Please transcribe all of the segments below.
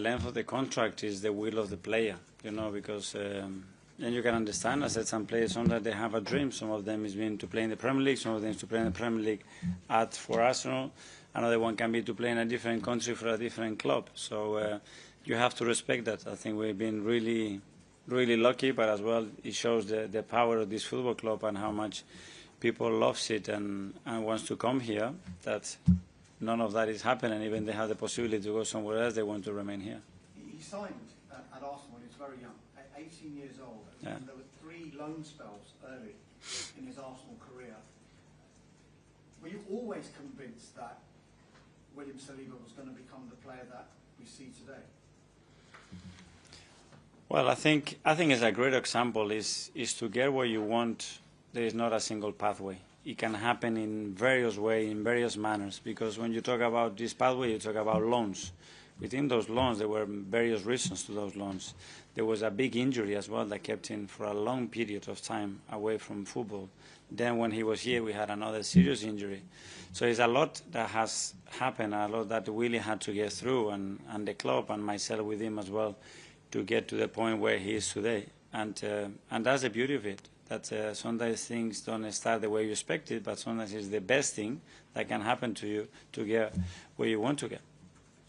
length of the contract is the will of the player, you know, because and you can understand, I said, some players, sometimes they have a dream. Some of them is been to play in the Premier League, some of them is to play in the Premier League for Arsenal. Another one can be to play in a different country for a different club. So you have to respect that. I think we've been really, really lucky, but as well it shows the power of this football club and how much people loves it and wants to come here. That none of that is happening. Even they have the possibility to go somewhere else, they want to remain here. He signed at Arsenal when he was very young, at 18 years old. Yeah. And there were 3 loan spells early in his Arsenal career. Were you always convinced that William Saliba was going to become the player that we see today? Well, I think it's a great example is to get what you want. There is not a single pathway. It can happen in various ways, in various manners, because when you talk about this pathway, you talk about loans. Within those loans, there were various reasons to those loans. There was a big injury as well that kept him for a long period of time away from football. Then when he was here, we had another serious injury. So it's a lot that has happened, a lot that Willie had to get through, and the club and myself with him as well, to get to the point where he is today. And that's the beauty of it, that sometimes things don't start the way you expected, but sometimes it's the best thing that can happen to you to get where you want to get.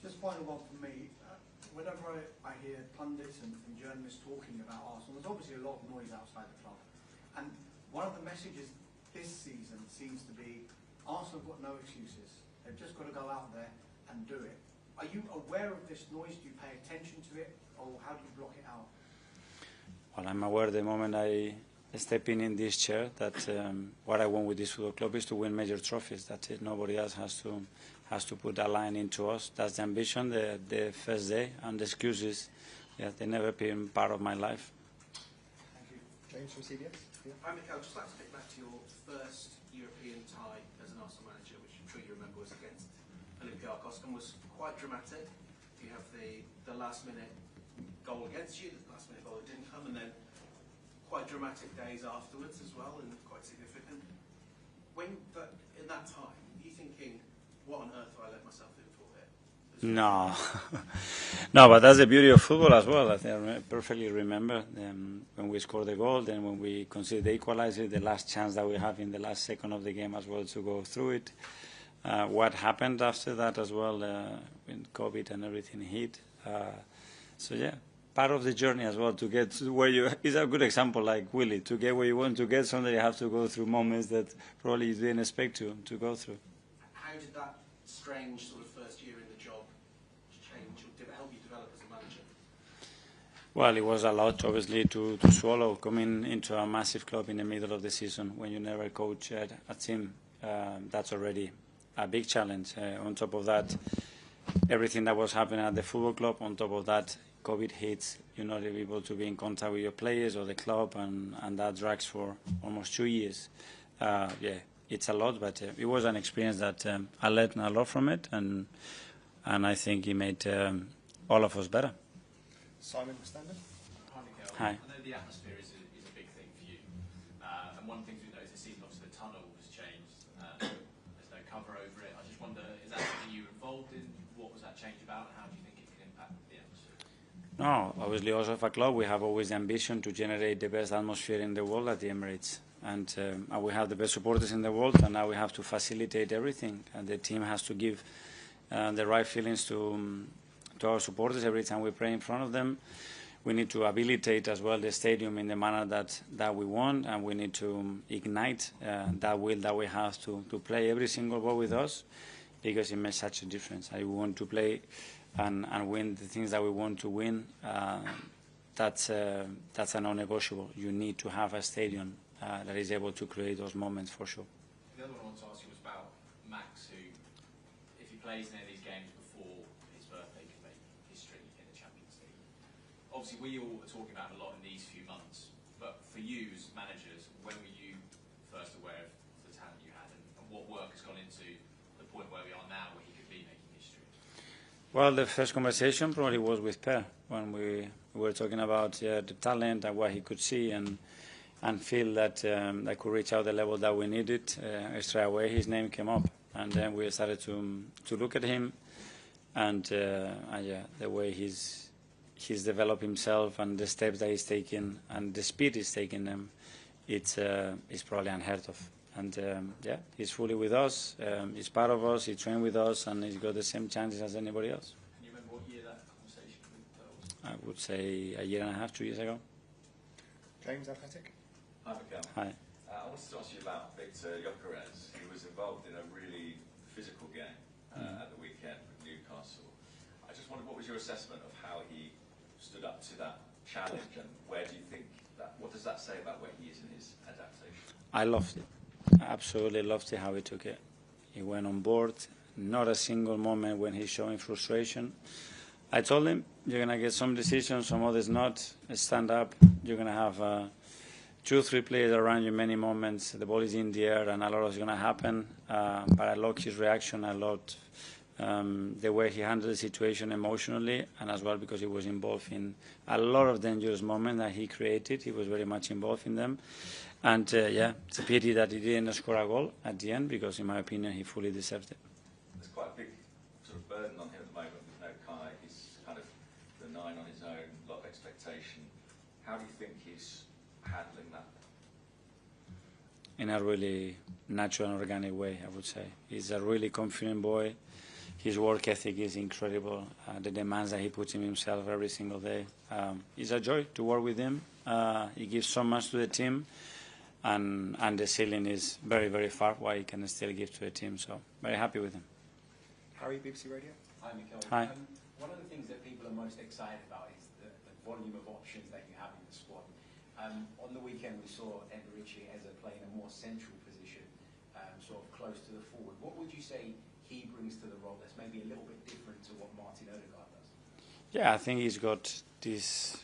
Just final one for me. Whenever I hear pundits and journalists talking about Arsenal, there's obviously a lot of noise outside the club. And one of the messages this season seems to be Arsenal have got no excuses. They've just got to go out there and do it. Are you aware of this noise? Do you pay attention to it? Or how do you block it out? Well, I'm aware the moment I step in this chair that what I want with this football club is to win major trophies. That's it. Nobody else has to put that line into us. That's the ambition, the first day, and the excuses. Yeah, they've never been part of my life. Thank you. James from CBS. Yeah. Hi, Mikel. I'd just like to get back to your first European tie as an Arsenal manager, which I'm sure you remember was against Olympiacos, and was quite dramatic. You have the last-minute goal against you, the last-minute goal that didn't come, and then quite dramatic days afterwards as well, and quite significant. In that time, are you thinking, what on earth have I let myself in for here? No, no, but that's the beauty of football as well. I think I perfectly remember when we scored the goal, then when we conceded the equalizer, the last chance that we have in the last second of the game as well to go through it. What happened after that as well, when COVID and everything hit. So yeah, part of the journey as well to get to where you is a good example like Willie. To get where you want to get, sometimes you have to go through moments that probably you didn't expect to go through. How did that strange sort of first year in the job change, or did it help you develop as a manager? Well, it was a lot, obviously, to swallow, coming into a massive club in the middle of the season when you never coach a team. That's already a big challenge. On top of that, everything that was happening at the football club, on top of that, COVID hits, you're not able to be in contact with your players or the club, and that drags for almost 2 years. Yeah, it's a lot, but it was an experience that I learned a lot from it, and I think it made all of us better. Simon Standard. Hi, Mikel. Hi. I know the atmosphere is a big thing for you, and one of the things we've noticed this season, obviously the tunnel has changed. There's no cover over it. I just wonder, is that something you were involved in? What was that change about, and how do you think it can impact the atmosphere? No, obviously also for a club we have always the ambition to generate the best atmosphere in the world at the Emirates, and we have the best supporters in the world, and now we have to facilitate everything, and the team has to give the right feelings to our supporters every time we play in front of them. We need to habilitate as well the stadium in the manner that we want, and we need to ignite that will that we have to play every single ball with us, because it makes such a difference. I want to play and win the things that we want to win. That's a non-negotiable. You need to have a stadium that is able to create those moments for sure. The other one I wanted to ask you was about Max, who, if he plays any of these games before his birthday, can make history in the Champions League. Obviously, we all are talking about him a lot in these few months, but for you as managers, when were you first aware of the talent you had, and what work has gone into the point where we are now, where he could be making history? Well, the first conversation probably was with Per, when we were talking about the talent and what he could see and feel that that could reach out the level that we needed. Straight away his name came up, and then we started to look at him. and yeah, the way he's developed himself and the steps that he's taking and the speed he's taking them, it's probably unheard of. And yeah, he's fully with us. He's part of us. He trained with us, and he's got the same chances as anybody else. Can you remember what year that conversation was? I would say a year and a half, 2 years ago. James, Athletic. Hi, Mikel. Hi. I wanted to ask you about Victor Gyökeres. He was involved in a really physical game at the weekend with Newcastle. I just wondered, what was your assessment of how he stood up to that challenge, and where do you think that? What does that say about where he is in his adaptation? I loved it. I absolutely loved it how he took it. He went on board. Not a single moment when he's showing frustration. I told him, you're going to get some decisions, some others not. Stand up. You're going to have 2 or 3 players around you many moments. The ball is in the air and a lot is going to happen. But I loved his reaction. I loved the way he handled the situation emotionally, and as well because he was involved in a lot of dangerous moments that he created. He was very much involved in them. And yeah, it's a pity that he didn't score a goal at the end, because in my opinion he fully deserved it. There's quite a big sort of burden on him at the moment with no Kai. He's kind of the 9 on his own, a lot of expectation. How do you think he's handling that? In a really natural and organic way, I would say. He's a really confident boy. His work ethic is incredible. The demands that he puts in himself every single day. It's a joy to work with him. He gives so much to the team, and the ceiling is very, very far what he can still give to the team. So very happy with him. Harry, BBC Radio. Hi, Mikel. Hi. One of the things that people are most excited about is the volume of options that you have in the squad. On the weekend, we saw Edegaard playing a more central position, sort of close to the forward. What would you say he brings to the role that's maybe a little bit different to what Martin Odegaard does? Yeah, I think he's got this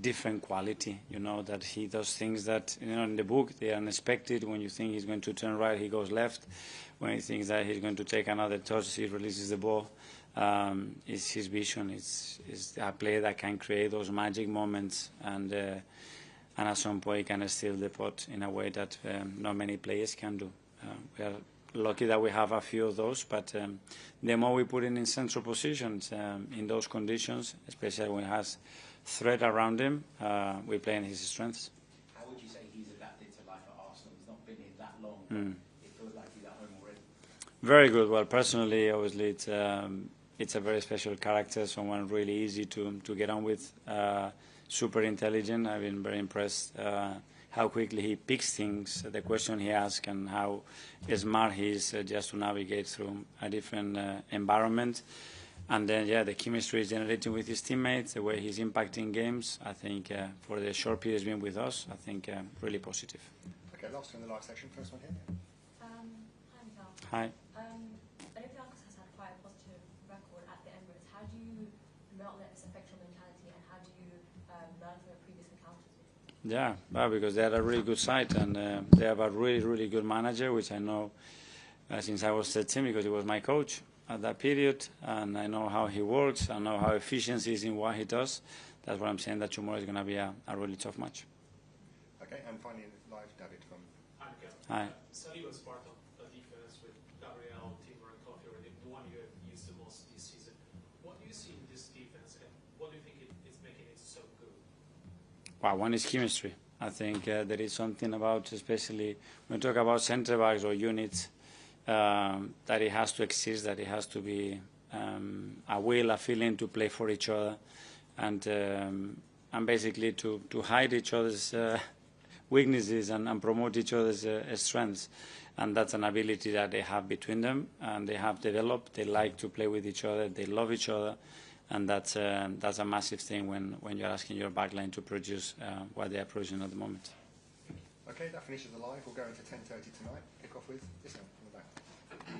different quality, you know, that he does things that, you know, in the book they are unexpected. When you think he's going to turn right, he goes left. When he thinks that he's going to take another touch, he releases the ball. It's his vision. It's a player that can create those magic moments, and at some point he can steal the pot in a way that not many players can do. We are lucky that we have a few of those, but the more we put in central positions in those conditions, especially when he has threat around him, we play in his strengths. How would you say he's adapted to life at Arsenal? He's not been here that long. It feels like he's at home already. Very good. Well, personally, obviously, it's a very special character, someone really easy to get on with, super intelligent. I've been very impressed how quickly he picks things, the question he asks, and how smart he is just to navigate through a different environment. And then, yeah, the chemistry is generating with his teammates, the way he's impacting games. I think for the short period he's been with us, I think really positive. Okay, last one in the live section. First one here. Hi, Mikel. Hi. Olympiacos has had quite a positive record at the Emirates. How do you not let this affect your mentality, and how do you learn from your previous encounters? Yeah, well, because they had a really good side, and they have a really, really good manager, which I know since I was 13, because he was my coach at that period, and I know how he works. I know how efficient he is in what he does. That's what I'm saying, that tomorrow is going to be a really tough match. Okay, and finally live, David from. Hi, Mikel. Hi. Saliba is part of the defense with Gabriel, Timber, and Coffee, the one you have used the most this season. What do you see in this defense, and what do you think is making it so good? Wow, one is chemistry. I think there is something about, especially when we talk about centre backs or units, that it has to exist, that it has to be a will, a feeling to play for each other, and basically to hide each other's weaknesses and promote each other's strengths. And that's an ability that they have between them, and they have developed. They like to play with each other. They love each other, and that's a massive thing when you're asking your backline to produce what they are producing at the moment. Okay, that finishes the live. We'll go into 10:30 tonight. Kick off with this one in the back.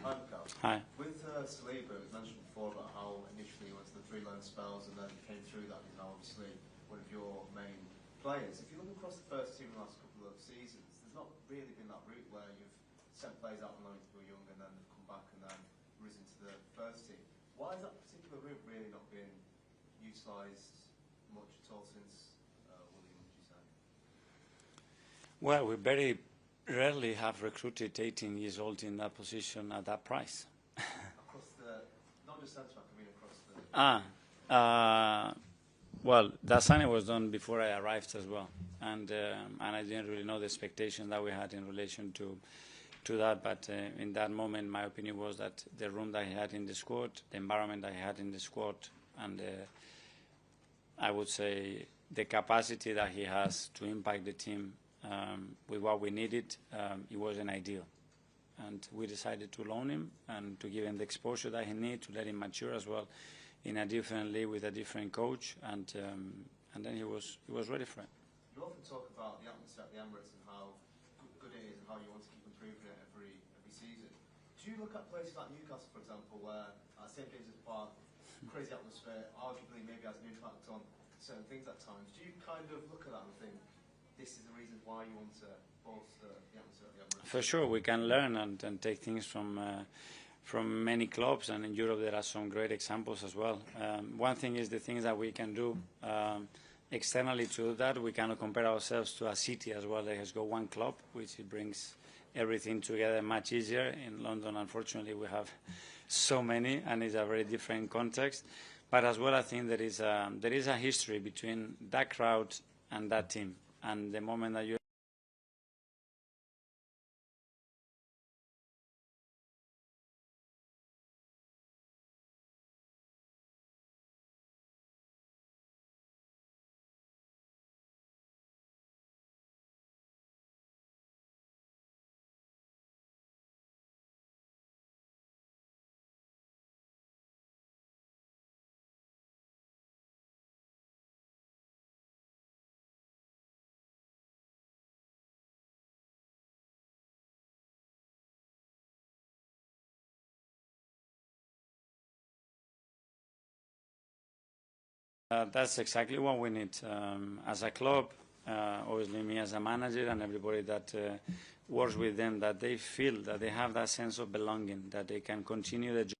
Hi, Mikel. Hi. With Saliba, it was mentioned before about how initially he went to the 3 loan spells and then came through that. He's now obviously one of your main players. If you look across the first team in the last couple of seasons, there's not really been that route where you've sent players out on loan to go young and then they've come back and then risen to the first team. Why is that particular route really not being utilised much at all since William, would you say? Well, we very rarely have recruited 18 years old in that position at that price. Across the, not just centre back, I mean across Well, that signing was done before I arrived as well, and I didn't really know the expectation that we had in relation to that. But in that moment, my opinion was that the room that he had in the squad, the environment that he had in the squad, and I would say the capacity that he has to impact the team with what we needed, it wasn't ideal. And we decided to loan him and to give him the exposure that he needs, to let him mature as well in a different league with a different coach, and then he was ready for it. You often talk about the atmosphere at the Emirates and how good it is and how you want to keep improving it every season. Do you look at places like Newcastle, for example, where St James's Park, crazy atmosphere, arguably maybe has an impact on certain things at times? Do you kind of look at that and think this is the reason why you want to bolster the atmosphere at the Emirates? For sure, we can learn and take things from many clubs, and in Europe there are some great examples as well. One thing is the things that we can do externally to that. We cannot compare ourselves to a city as well that has got one club, which it brings everything together much easier. In London, unfortunately, we have so many, and it's a very different context. But as well, I think there is a history between that crowd and that team, and the moment that you that's exactly what we need as a club. Obviously, me as a manager and everybody that works with them, that they feel that they have that sense of belonging, that they can continue the job.